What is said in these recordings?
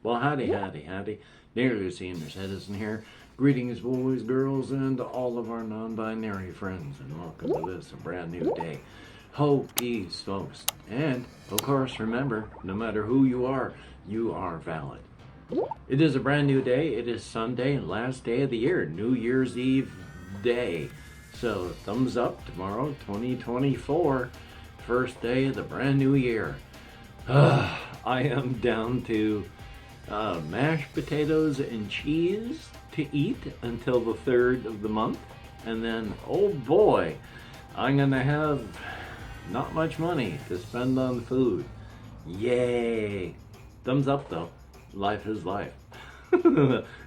Well, howdy, howdy, howdy. Nearly senior citizen here. Greetings, boys, girls, and all of our non-binary friends, and welcome to this, a brand new day. Hokey smokes. And, of course, remember, no matter who you are valid. It is a brand new day. It is Sunday, last day of the year, New Year's Eve day. So, thumbs up tomorrow, 2024, first day of the brand new year. I am down to mashed potatoes and cheese to eat until the 3rd of the month. And then, oh boy, I'm gonna have not much money to spend on food. Yay! Thumbs up though. Life is life.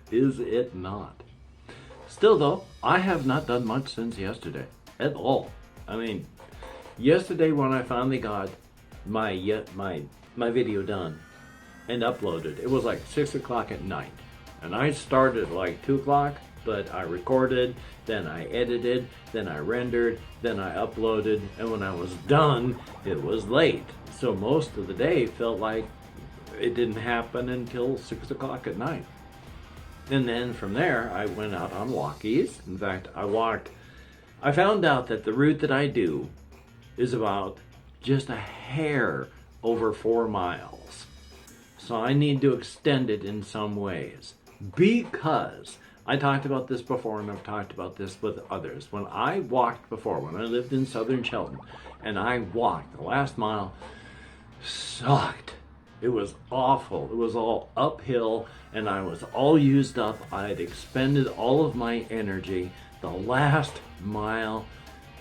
Is it not? Still though, I have not done much since yesterday. At all. I mean, yesterday when I finally got my video done and uploaded, it was like 6 o'clock at night. And I started like 2 o'clock, but I recorded, then I edited, then I rendered, then I uploaded, and when I was done, it was late. So most of the day felt like it didn't happen until 6 o'clock at night. And then from there, I went out on walkies. In fact, I found out that the route that I do is about just a hair over 4 miles. So I need to extend it in some ways. Because I talked about this before, and I've talked about this with others. When I walked before, when I lived in southern Shelton, and I walked, the last mile sucked. It was awful. It was all uphill, and I was all used up. I had expended all of my energy. The last mile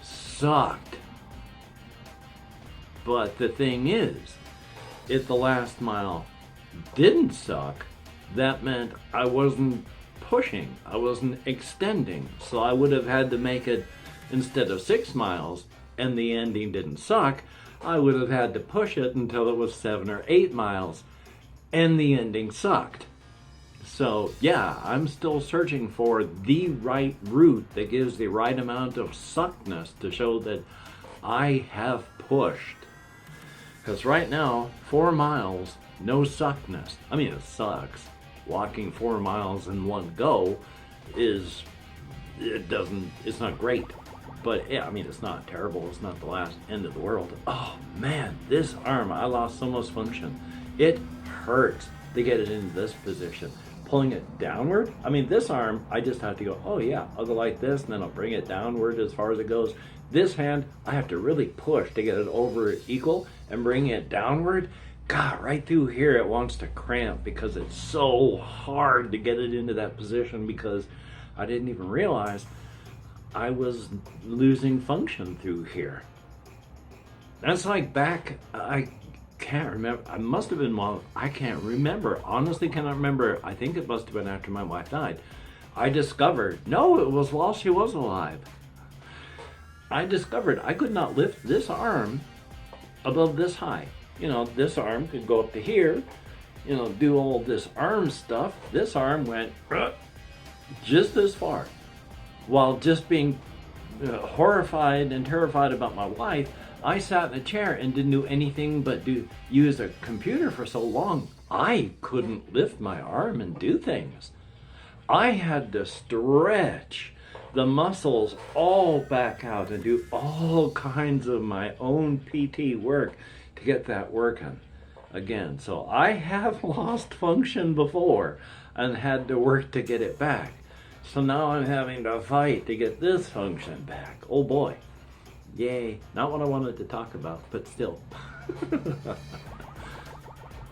sucked. But the thing is, if the last mile didn't suck, that meant I wasn't pushing, I wasn't extending. So I would have had to make it, instead of 6 miles, and the ending didn't suck, I would have had to push it until it was 7 or 8 miles, and the ending sucked. So yeah, I'm still searching for the right route that gives the right amount of suckness to show that I have pushed. Because right now, 4 miles, no suckness. I mean, it sucks. Walking 4 miles in one go it's not great. But yeah, I mean, it's not terrible. It's not the last end of the world. Oh man, this arm, I lost so much function. It hurts to get it into this position. Pulling it downward, I mean, this arm, I just have to go, oh yeah, I'll go like this, and then I'll bring it downward as far as it goes. This hand, I have to really push to get it over equal and bring it downward. God, right through here it wants to cramp because it's so hard to get it into that position, because I didn't even realize I was losing function through here. That's like back, I can't remember, I must have been, I can't remember, honestly cannot remember. I think it must have been after my wife died. I discovered, no, it was while she was alive. I discovered I could not lift this arm above this high. You know, this arm could go up to here, you know, do all this arm stuff. This arm went just this far. While just being horrified and terrified about my wife, I sat in a chair and didn't do anything but use a computer for so long, I couldn't lift my arm and do things. I had to stretch the muscles all back out and do all kinds of my own PT work to get that working again. So I have lost function before and had to work to get it back. So now I'm having to fight to get this function back. Oh boy. Yay. Not what I wanted to talk about, but still.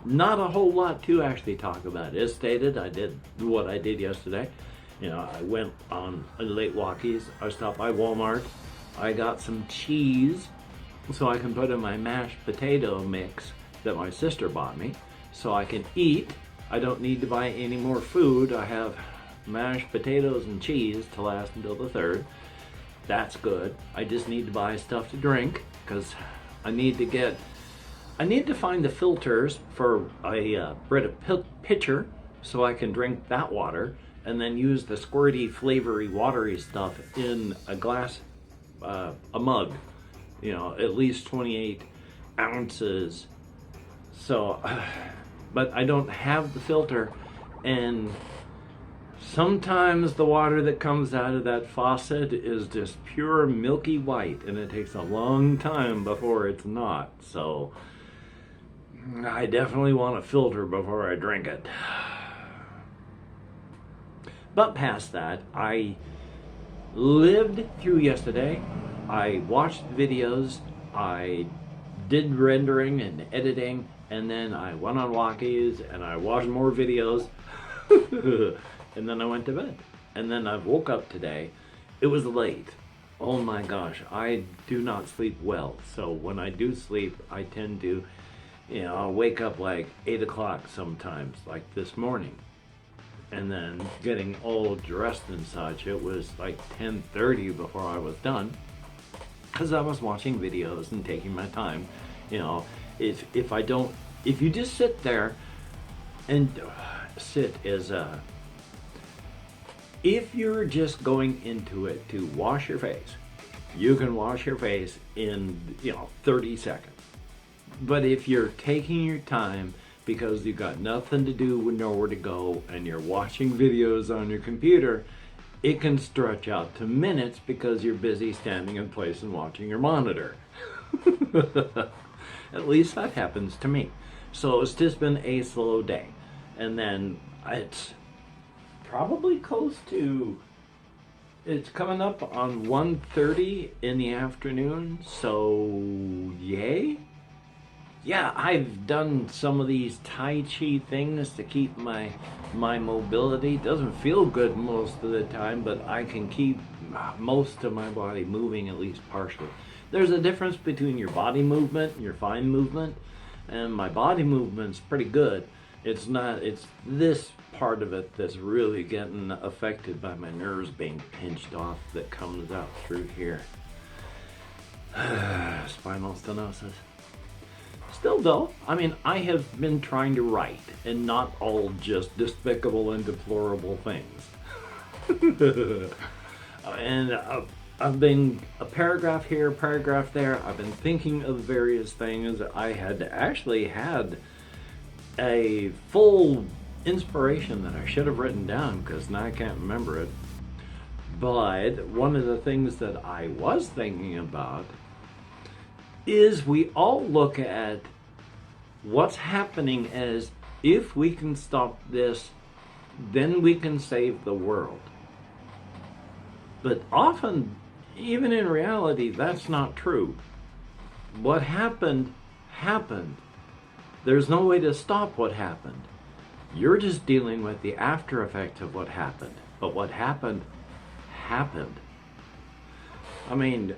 Not a whole lot to actually talk about. As stated, I did what I did yesterday. You know, I went on late walkies. I stopped by Walmart. I got some cheese so I can put in my mashed potato mix that my sister bought me, so I can eat. I don't need to buy any more food. I have mashed potatoes and cheese to last until the 3rd. That's good. I just need to buy stuff to drink, because I need to find the filters for a Brita pitcher so I can drink that water, and then use the squirty, flavory, watery stuff in a glass, a mug. You know, at least 28 ounces. So but I don't have the filter, and sometimes the water that comes out of that faucet is just pure milky white, and it takes a long time before it's not. So I definitely want a filter before I drink it. But past that, I lived through yesterday. I watched videos, I did rendering and editing, and then I went on walkies and I watched more videos. And then I went to bed. And then I woke up today. It was late. Oh my gosh, I do not sleep well. So when I do sleep, I tend to, I'll wake up like 8 o'clock sometimes, like this morning. And then getting all dressed and such, it was like 10:30 before I was done. Because I was watching videos and taking my time. If you just sit there and sit as a, if you're just going into it to wash your face, you can wash your face in 30 seconds. But if you're taking your time because you've got nothing to do with nowhere to go and you're watching videos on your computer, it can stretch out to minutes because you're busy standing in place and watching your monitor. At least that happens to me. So it's just been a slow day. And then it's probably close to, it's coming up on 1:30 in the afternoon, so yay. Yeah, I've done some of these Tai Chi things to keep my mobility. Doesn't feel good most of the time, but I can keep most of my body moving, at least partially. There's a difference between your body movement and your fine movement, and my body movement's pretty good. It's this part of it that's really getting affected by my nerves being pinched off that comes out through here. Spinal stenosis. Still though, I have been trying to write, and not all just despicable and deplorable things. And I've been a paragraph here, a paragraph there. I've been thinking of various things. I had actually had a full inspiration that I should have written down because now I can't remember it. But one of the things that I was thinking about is we all look at what's happening as if we can stop this, then we can save the world. But often, even in reality, that's not true. What happened, happened. There's no way to stop what happened. You're just dealing with the after effects of what happened. But what happened, happened.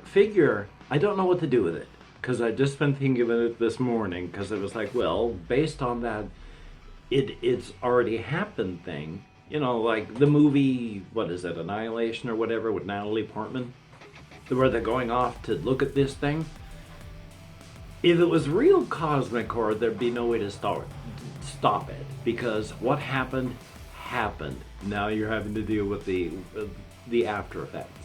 Figure, I don't know what to do with it. Because I've just been thinking of it this morning, because it was like, well, based on that, it's already happened thing, like the movie, what is it, Annihilation or whatever, with Natalie Portman, where they're going off to look at this thing. If it was real cosmic horror, there'd be no way to stop it, because what happened, happened. Now you're having to deal with the after effects.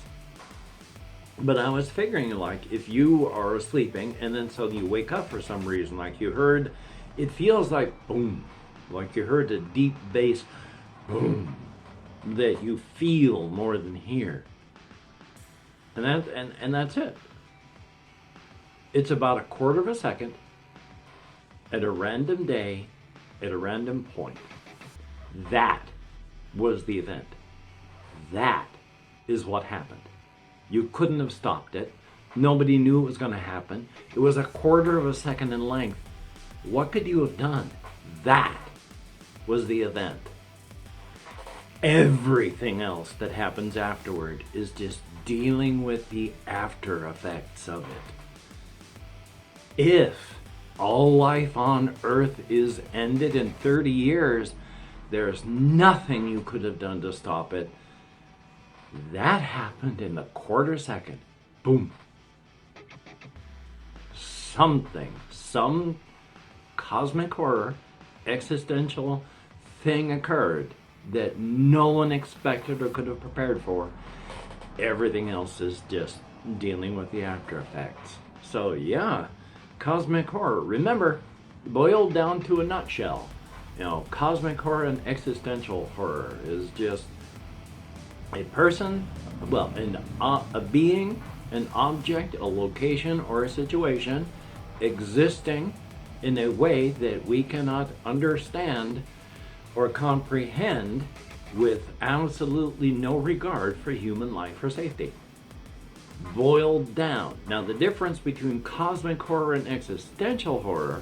But I was figuring, like, if you are sleeping and then suddenly you wake up for some reason, like you heard, it feels like boom, like you heard a deep bass boom that you feel more than hear. And that's it. It's about a quarter of a second at a random day at a random point. That was the event. That is what happened. You couldn't have stopped it. Nobody knew it was going to happen. It was a quarter of a second in length. What could you have done? That was the event. Everything else that happens afterward is just dealing with the after effects of it. If all life on Earth is ended in 30 years, there's nothing you could have done to stop it. That happened in a quarter second. Boom. Some cosmic horror, existential thing occurred that no one expected or could have prepared for. Everything else is just dealing with the after effects. So yeah, cosmic horror. Remember, boiled down to a nutshell, You know, cosmic horror and existential horror is just a person, well, a being, an object, a location, or a situation existing in a way that we cannot understand or comprehend with absolutely no regard for human life or safety. Boiled down. Now, the difference between cosmic horror and existential horror,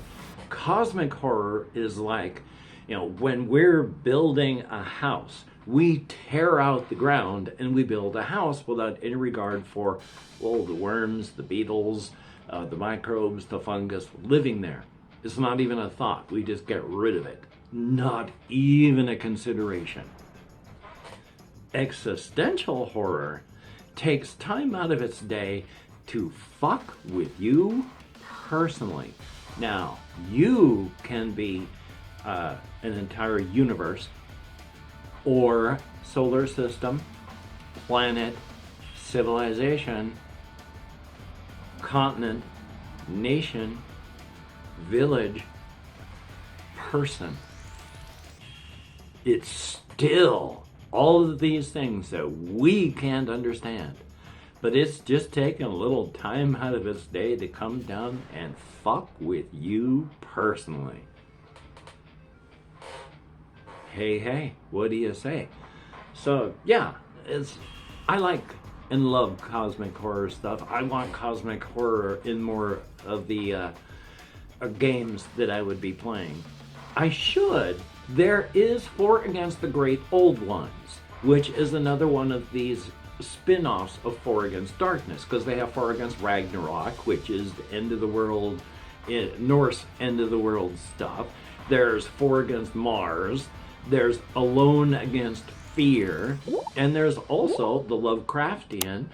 cosmic horror is like, you know, when we're building a house, we tear out the ground and we build a house without any regard for, well, the worms, the beetles, the microbes, the fungus living there. It's not even a thought. We just get rid of it. Not even a consideration. Existential horror takes time out of its day to fuck with you personally. Now, you can be an entire universe or solar system, planet, civilization, continent, nation, village, person. It's still all of these things that we can't understand. But it's just taking a little time out of its day to come down and fuck with you personally. Hey, what do you say? So, yeah, I like and love cosmic horror stuff. I want cosmic horror in more of the games that I would be playing. There is For Against the Great Old Ones, which is another one of these spin-offs of For Against Darkness, because they have For Against Ragnarok, which is the end of the world, Norse end of the world stuff. There's For Against Mars. There's Alone Against Fear. And there's also the Lovecraftian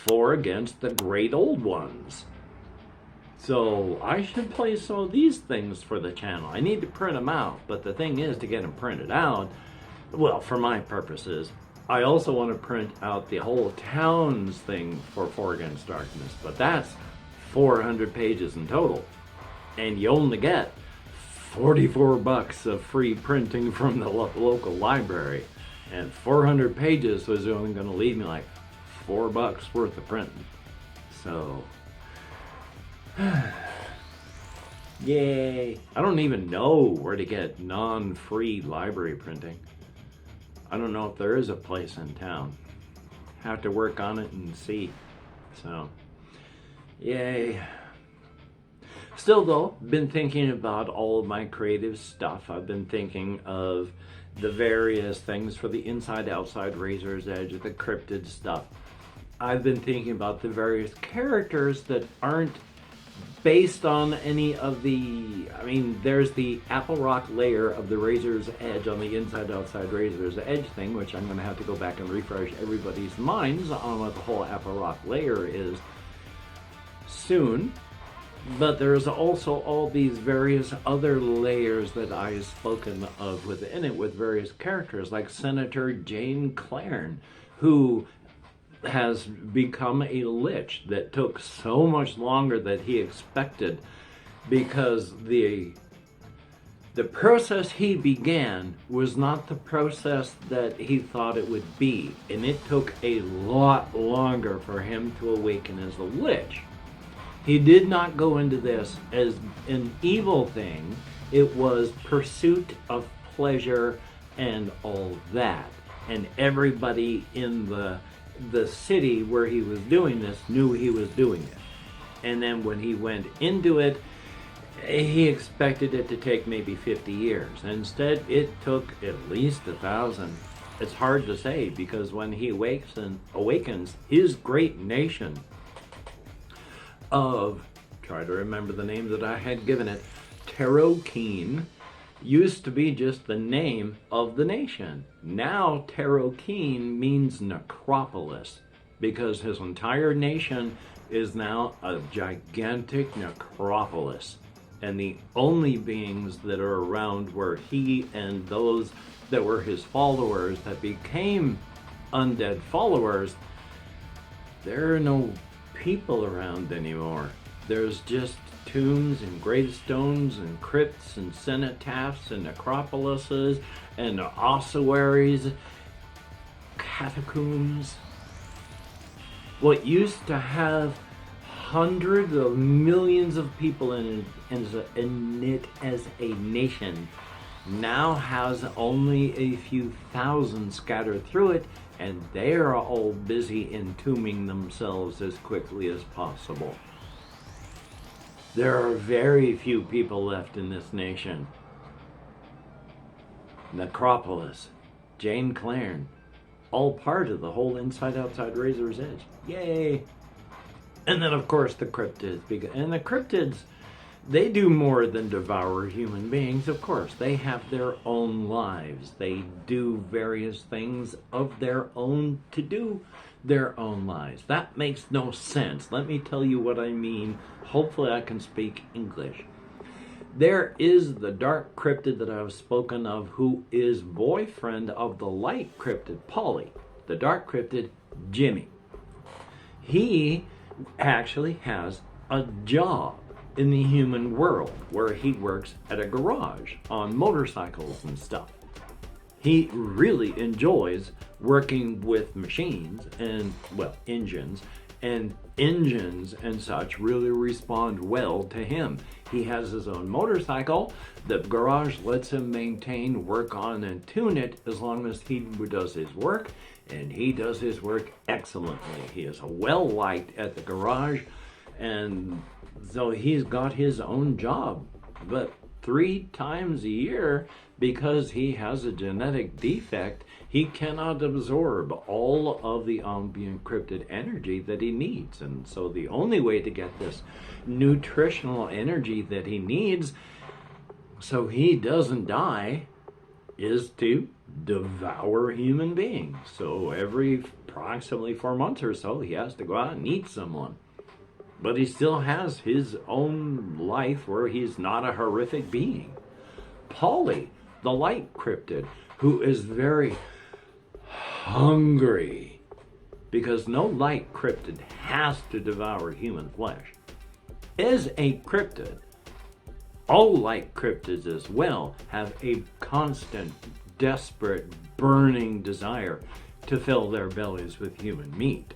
For Against the Great Old Ones. So I should play some of these things for the channel. I need to print them out, but the thing is, to get them printed out, well, for my purposes, I also want to print out the whole towns thing for Against Darkness, but that's 400 pages in total, and you only get $44 of free printing from the local library, and 400 pages was only going to leave me like $4 worth of printing. So yay. I don't even know where to get non-free library printing. I don't know if there is a place in town. Have to work on it and see. So, yay. Still though, been thinking about all of my creative stuff. I've been thinking of the various things for the Inside Outside Razor's Edge, the cryptid stuff. I've been thinking about the various characters that aren't based on any of the, I mean, there's the Apple Rock layer of the Razor's Edge on the Inside Outside Razor's Edge thing, which I'm going to have to go back and refresh everybody's minds on what the whole Apple Rock layer is soon. But there's also all these various other layers that I've spoken of within it with various characters, like Senator Jane Claren, who has become a lich that took so much longer than he expected, because the process he began was not the process that he thought it would be, and it took a lot longer for him to awaken as a lich. He did not go into this as an evil thing. It was pursuit of pleasure and all that, and everybody in the city where he was doing this knew he was doing it. And then when he went into it, he expected it to take maybe 50 years. Instead, it took at least 1,000. It's hard to say, because when he awakens his great nation of, try to remember the name that I had given it, Terokeen, used to be just the name of the nation. Now Terokeen means necropolis, because his entire nation is now a gigantic necropolis, and the only beings that are around were he and those that were his followers that became undead followers. There are no people around anymore. There's just tombs and gravestones and crypts and cenotaphs and necropolises and ossuaries, catacombs. What used to have hundreds of millions of people in it as a nation now has only a few thousand scattered through it, and they are all busy entombing themselves as quickly as possible. There are very few people left in this nation. Necropolis, Jane Claren, all part of the whole Inside Outside Razor's Edge. Yay! And then, of course, the cryptids. And the cryptids, they do more than devour human beings, of course. They have their own lives. They do various things of their own to do their own lives. That makes no sense. Let me tell you what I mean. Hopefully I can speak English. There is the dark cryptid that I've spoken of, who is boyfriend of the light cryptid, Polly. The dark cryptid, Jimmy. He actually has a job in the human world where he works at a garage on motorcycles and stuff. He really enjoys working with machines and, well, engines, and engines and such really respond well to him. He has his own motorcycle. The garage lets him maintain, work on, and tune it as long as he does his work, and he does his work excellently. He is well liked at the garage, and so he's got his own job. But 3 times a year, because he has a genetic defect, he cannot absorb all of the ambient cryptid energy that he needs. And so the only way to get this nutritional energy that he needs so he doesn't die is to devour human beings. So every approximately 4 months or so, he has to go out and eat someone. But he still has his own life where he's not a horrific being. Polly, the light cryptid, who is very hungry, because no light cryptid has to devour human flesh, is a cryptid. All light cryptids as well have a constant, desperate, burning desire to fill their bellies with human meat.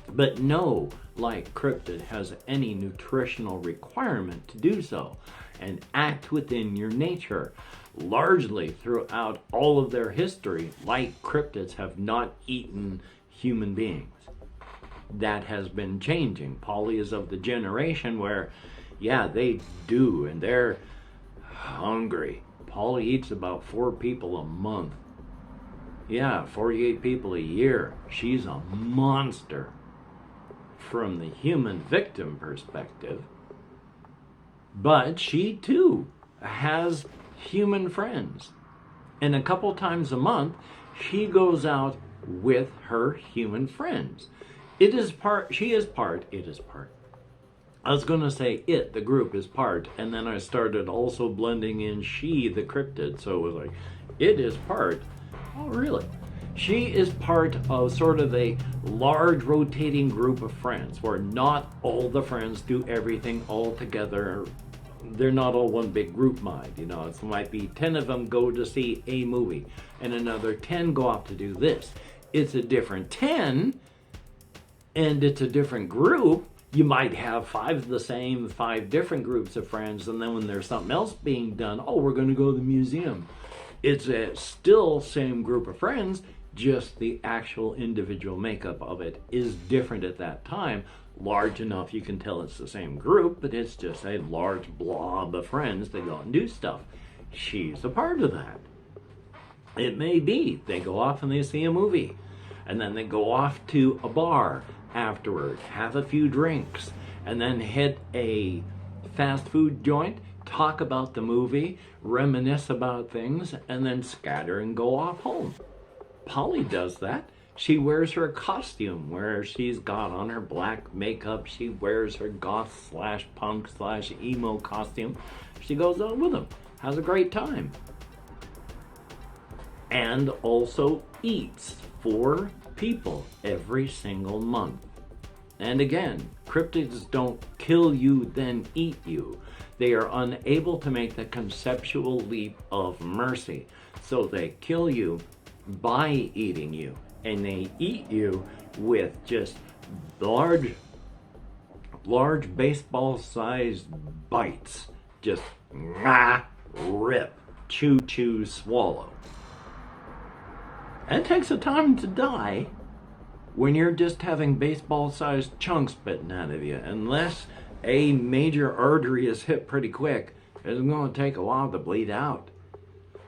But no light cryptid has any nutritional requirement to do so and act within your nature. Largely throughout all of their history, light cryptids have not eaten human beings. That has been changing. Polly is of the generation where, yeah, they do, and they're hungry. Polly eats about 4 people a month. Yeah, 48 people a year. She's a monster. From the human victim perspective, but she too has human friends, and a couple times a month she goes out with her human friends. I was going to say the group is part, and then I started also blending in she, the cryptid, so it was like, it is part. Oh, really? She is part of sort of a large rotating group of friends where not all the friends do everything all together. They're not all one big group mind, you know. It might be 10 of them go to see a movie and another 10 go off to do this. It's a different 10 and it's a different group. You might have 5 of the same, 5 different groups of friends, and then when there's something else being done, oh, we're going to go to the museum. It's a still same group of friends, just the actual individual makeup of it is different at that time. Large enough you can tell it's the same group, but it's just a large blob of friends that go and do stuff. She's a part of that. It may be they go off and they see a movie, and then they go off to a bar afterward, have a few drinks, and then hit a fast food joint, talk about the movie, reminisce about things, and then scatter and go off home. Polly does that. She wears her costume where she's got on her black makeup. She wears her goth / punk / emo costume. She goes out with them, has a great time. And also eats 4 people every single month. And again, cryptids don't kill you then eat you. They are unable to make the conceptual leap of mercy. So they kill you by eating you. And they eat you with just large baseball-sized bites. Just rip, chew, swallow. And it takes a time to die when you're just having baseball-sized chunks bitten out of you. Unless a major artery is hit pretty quick, it's going to take a while to bleed out.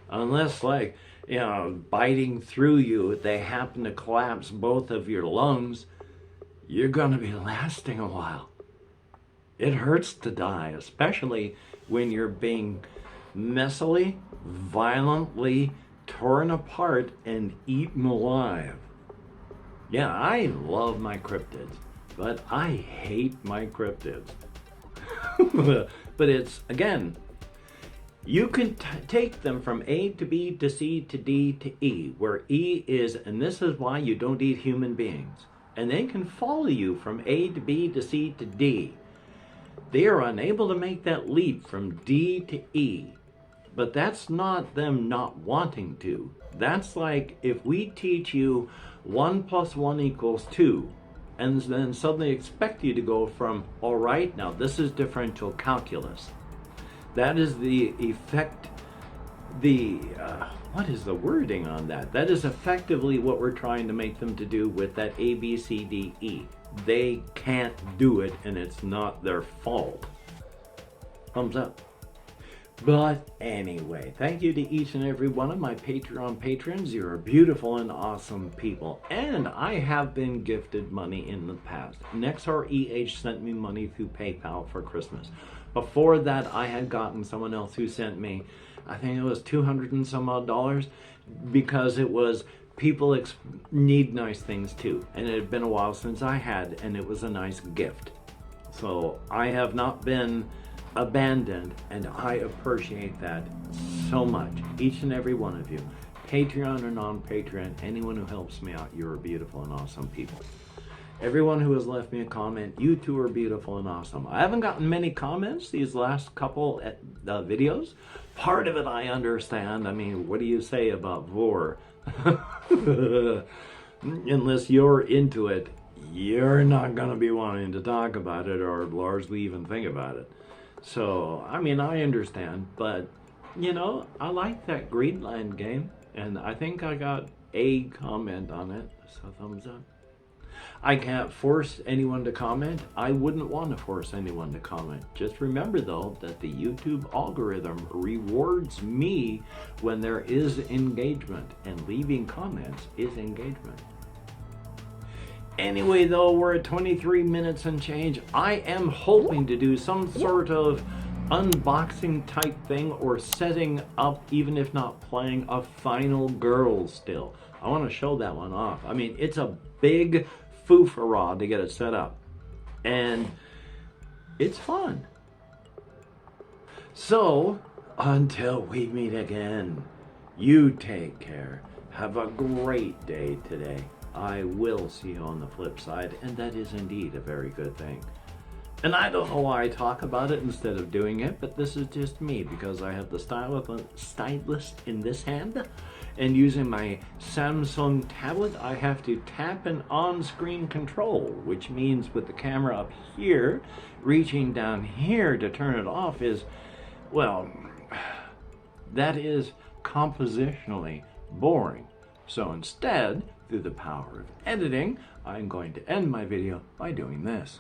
Unless, like, you know, biting through you, they happen to collapse both of your lungs, you're going to be lasting a while. It hurts to die, especially when you're being messily, violently torn apart and eaten alive. Yeah, I love my cryptids, but I hate my cryptids. But it's, again, you can take them from A to B to C to D to E, where E is, and this is why you don't eat human beings. And they can follow you from A to B to C to D. They are unable to make that leap from D to E. But that's not them not wanting to. That's like if we teach you 1 + 1 = 2, and then suddenly expect you to go from, all right, now this is differential calculus. That is the effect, what is the wording on that? That is effectively what we're trying to make them to do with that A, B, C, D, E. They can't do it, and it's not their fault. Thumbs up. But anyway, thank you to each and every one of my Patreon patrons. You're beautiful and awesome people. And I have been gifted money in the past. NexREH sent me money through PayPal for Christmas. Before that, I had gotten someone else who sent me, I think it was $200 and some odd, because it was people need nice things too. And it had been a while since I had, and it was a nice gift. So I have not been abandoned, and I appreciate that so much. Each and every one of you, Patreon or non-Patreon, anyone who helps me out, you're beautiful and awesome people. Everyone who has left me a comment, you too are beautiful and awesome. I haven't gotten many comments these last couple videos. Part of it I understand. I mean, what do you say about vor? Unless you're into it, you're not going to be wanting to talk about it or largely even think about it. So, I mean, I understand, but, you know, I like that Greenland game, and I think I got a comment on it, so thumbs up. I can't force anyone to comment. I wouldn't want to force anyone to comment. Just remember, though, that the YouTube algorithm rewards me when there is engagement, and leaving comments is engagement. Anyway, though, we're at 23 minutes and change. I am hoping to do some sort of unboxing type thing or setting up, even if not playing, a Final Girl still. I want to show that one off. I mean, it's a big foo-fa-ra to get it set up. And it's fun. So, until we meet again, you take care. Have a great day today. I will see you on the flip side, and that is indeed a very good thing. And I don't know why I talk about it instead of doing it, but this is just me, because I have the stylus in this hand, and using my Samsung tablet, I have to tap an on-screen control, which means with the camera up here, reaching down here to turn it off is, well, that is compositionally boring. So instead, through the power of editing, I'm going to end my video by doing this.